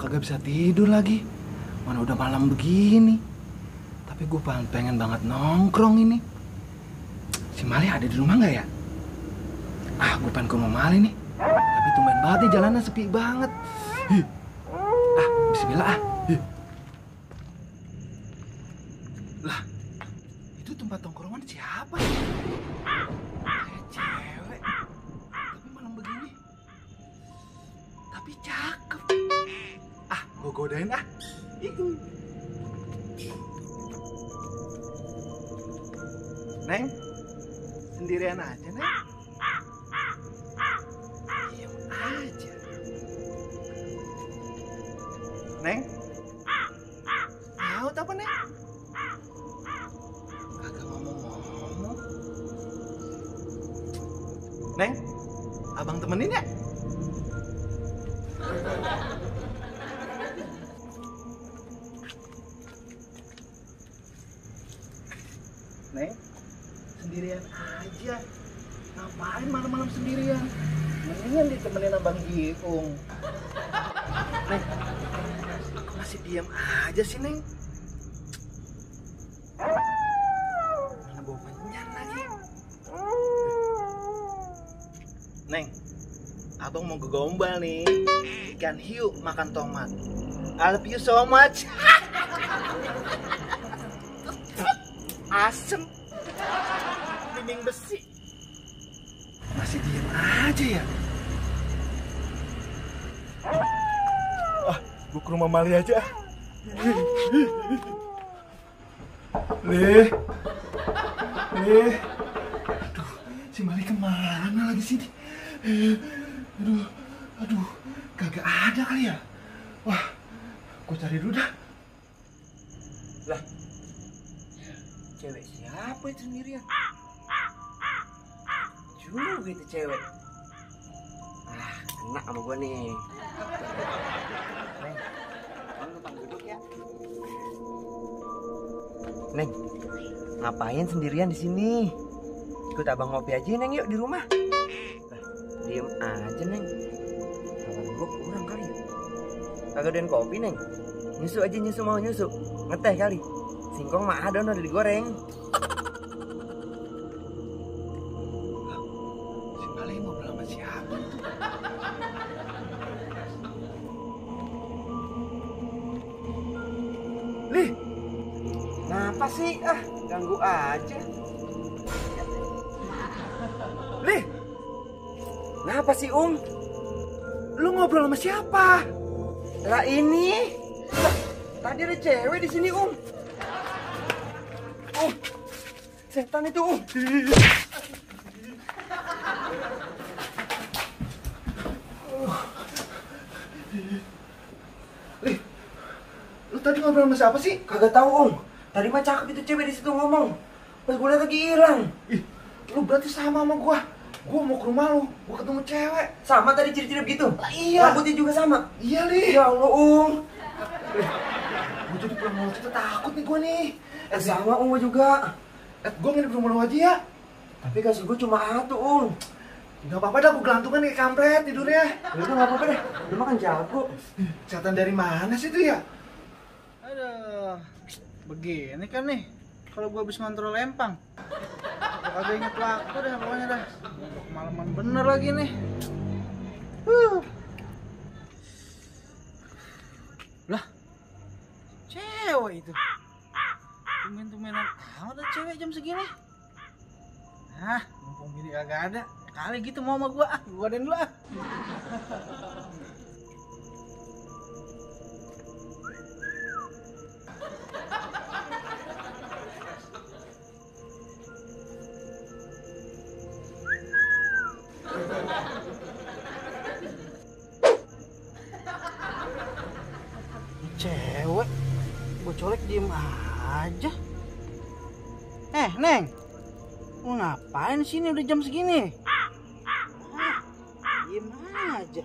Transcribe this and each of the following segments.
kagak bisa tidur lagi. Mana udah malam begini. Tapi gue pengen banget nongkrong ini. Si Mali ada di rumah nggak ya? Gue pengen ke rumah Mali nih. Tapi tumben banget nih, jalanan sepi banget. Bismillah. Lah, itu tempat tongkrongan siapa? Kayak cewek. Tapi malam begini. Tapi cakep. Gue godain Itu. Neng, sendirian aja, Neng. Diam aja. Neng, mau apa, Neng? Kagak ngomong-ngomong. Neng, abang temenin ya? Neng, sendirian aja. Ngapain malam-malam sendirian? Mendingan ditemenin Abang Giung. Neng, masih diam aja sih, Neng. Mana bau menyan lagi. Neng, Abang mau gegombal nih. Ikan hiu makan tomat. I love you so much. Asem, dinding besi. Masih diem aja ya. Gue ke rumah Mali aja. Aduh, si Mali kemana lagi sini? Aduh, kagak ada kali ya. Wah, gue cari dulu dah. Lah, cewek siapa itu sendirian? Juga itu cewek. Kena sama gua nih. Neng, kamu numpang duduk ya. Neng, ngapain sendirian di sini? Ikut abang ngopi aja, Neng, yuk di rumah. Diem aja, Neng. Kawan gua kurang kali ya. Kagak doyan kopi, Neng. Nyusu aja, mau nyusu. Ngeteh kali. Singkong mah ada, udah digoreng. Si Mali ngobrol sama siapa tuh? Lih, kenapa sih? Ganggu aja. Lih, kenapa sih, Lu ngobrol sama siapa? Lah ini. Tadi ada cewek di sini, Setan itu, Lih, lu tadi ngobrol sama siapa sih? Kagak tahu, Tadi mah cakep itu cewek di situ ngomong. Pas gue liat lagi hilang. Lu berarti sama Gua mau ke rumah lu, gua ketemu cewek. Sama tadi ciri-ciri begitu? Iya. Rambutnya juga sama? Iya, Lih. Ya Allah, Gue jadi pulang malam kita takut nih gue nih. Sama, gue juga. Gue nginep di rumah lu aja ya. Tapi kasih gue cuma satu, Gak apa-apa dah, gue gelantungan kayak kampret tidurnya. Udah gak apa-apa deh, udah makan jago. Setan dari mana sih itu ya? Aduh, begini kan nih kalau gue habis ngontrol lempang. Kagak inget waktu deh pokoknya dah. Kemalaman bener lagi nih. Lah, cewek itu. Tumen-tumenan amat ada cewek jam segini. Mumpung bini kagak ada. Kali gitu mau sama gua, gua adain dulu. Cewek, gua colek diem aja. Neng, lu ngapain sini udah jam segini? Diem aja.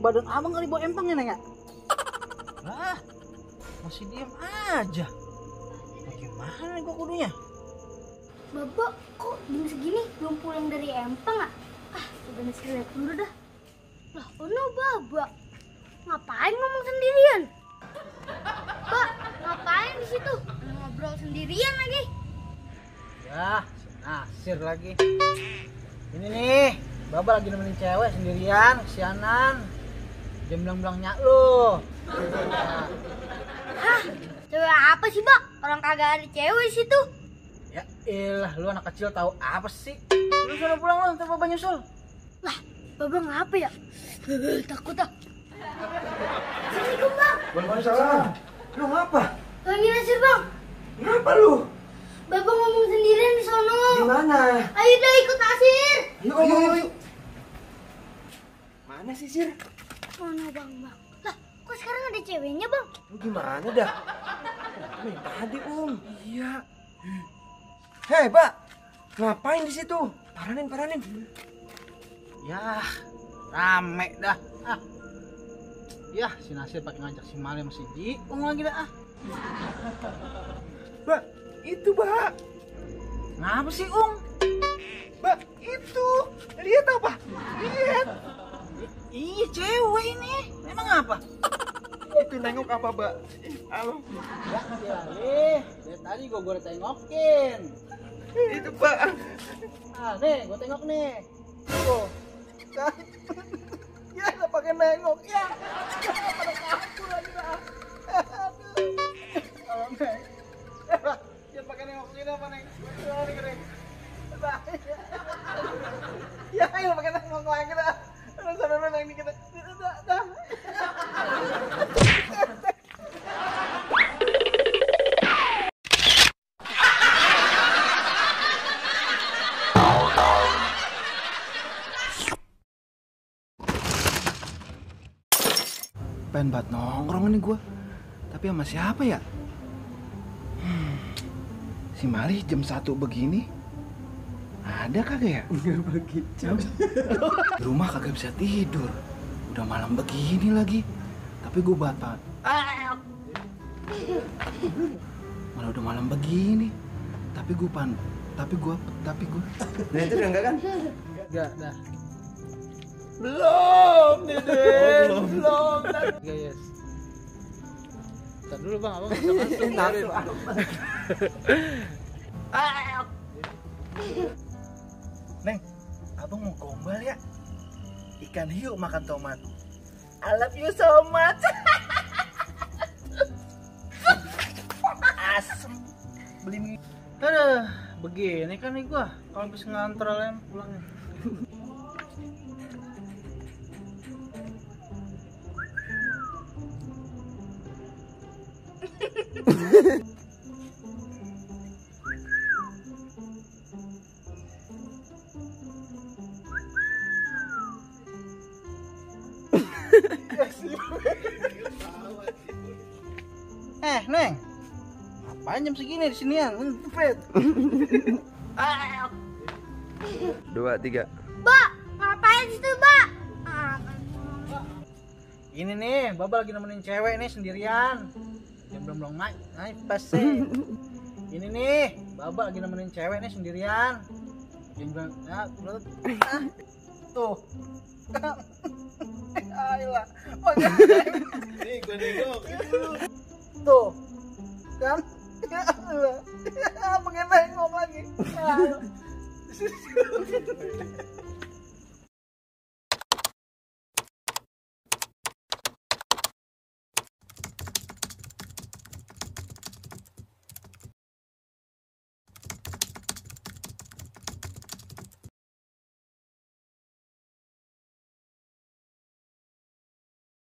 Badan abang kali bawa empang ya, Neng ya? Lah, masih diem aja. Bagaimana gua kudunya? Bapak, kok jam segini belum pulang dari empang, Udah nasi lihat dulu dah. Lah, ono Baba. ngapain ngomong sendirian? Mbak, ngapain di situ? Ngobrol sendirian lagi. Ya, Nasir lagi. Ini nih, Baba lagi nemenin cewek sendirian, kesianan. Dia bilang-bilang nyak lu. Hah? Cewek apa sih, Mbak? Orang kagak ada cewek di situ. Ya ilah, lu anak kecil tahu apa sih? Lu suruh pulang lu, ntar Baba nyusul. Lah, Baba ngapa ya? Takut ah. Assalamualaikum, Bang. Waalaikumsalam. Lu ngapa? Lagi Nasir, Bang. Kenapa lu? Baba ngomong sendirian di sono. Di mana? Ayo dah ikut Nasir. Yuk. Mana sih, Sir? Mana Bang? Lah, kok sekarang ada ceweknya, Bang? Lu gimana dah? Nih, tadi, Iya. Hei, Pak. Ngapain di situ? Paranin. Ya, rame dah. Ah. Ya, si Nasir pakai ngajak si Mali sama si Jiung lagi dah. Mbak, itu, Mbak. Ngapa sih, Ung? Mbak, itu. Lihat apa? Lihat. Iya, cewek ini. Emang apa? Itu nengok apa, Mbak? Halo. Ya, kali. Dari tadi gua tengokin. Itu, Mbak. Ah, nih, gua tengok nih. Tuh. Ya, udah pakai nengok. Ya. Pada kabur lagi dah. Aduh. Neng. Ya, pakai nengok sini apa, Neng? Ini keren. Ya, ayo pakai nengok lagi dah. Sana Neng dikit. Dah. Pengen banget nongkrong nih gua. Tapi sama siapa ya? Si Mali jam 1 begini ada kagak ya? Enggak begitu. Di rumah kagak bisa tidur. Udah malam begini lagi. Tapi gua batal. Malah udah malam begini. Tapi gua Nah itu udah enggak kan? Enggak, dah. Belum, Dede. Belum. Yes. Ntar dulu Bang, Abang bisa masuk. Neng, abang mau gombal ya? Ikan hiu makan tomat. I love you so much. Asem. Beli mie. Aduh, begini kan nih gua. Kalau habis ngantor lem pulangnya. Neng, ngapain jam segini di sini ya? Fred. 2, 3. Mbak, ngapain di situ, Mbak? Ini nih, Baba lagi nemenin cewek nih sendirian. Dia belum naik pasti. Ini nih, Baba lagi nemenin cewek nih sendirian. Dia bilang, ya, tuh. Ayolah, nih gue nengok. Tuh, kan? Ya Allah, pengen nengok lagi.